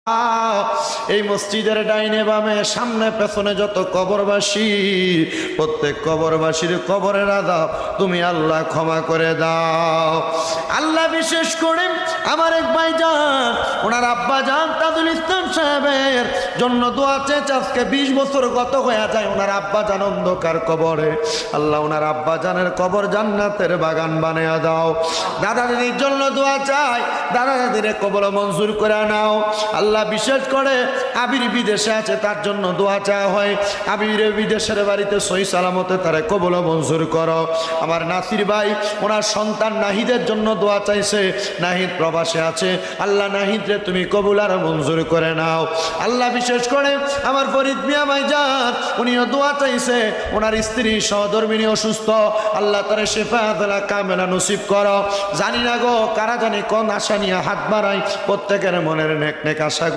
এই মসজিদের ডাইনে বামে সামনে পেছনে যত কবরবাসী, প্রত্যেক কবরবাসীর কবরের আযাব তুমি আল্লাহ ক্ষমা করে দাও আল্লাহ। বিশেষ করে আমার এক ভাইজান, ওনার আব্বা জান তাজুল ইসলাম সাহেবের জন্য দোয়া চেয়েছে। আজকে 20 বছর গত হয়ে যায়, ওনার আব্বা জান অন্ধকার কবরে। আল্লাহ ওনার আব্বা জানের কবর জান্নাতের বাগান বানিয়ে দাও। দাদা দিদির জন্য দোয়া চাই, দাদা দাদির কবর মঞ্জুর করে নাও আল্লাহ। বিশেষ করে আবির বিদেশে আছে, তার জন্য দোয়া চাওয়া হয়। আবির বিদেশের বাড়িতে সহি সালামতে তারে কবুল মঞ্জুর করো। আমার নাসির ভাই ওনার সন্তান নাহিদের জন্য দোয়া চাইছে, নাহিদ প্রবাসে আছে। আল্লাহ নাহিদ রে তুমি কবুল আর মঞ্জুর করে নাও আল্লাহ। বিশেষ করে আমার ফরিদ মিয়া ভাইজান, উনিও দোয়া চাইছে, ওনার স্ত্রী সহধর্মিনী অসুস্থ, আল্লাহ তারে শিফাত কামেলা নসিব করো। জানি না গো কারা জানি কোন আশা নিয়ে হাত বাড়াই, প্রত্যেকের মনের নেক নেক আশা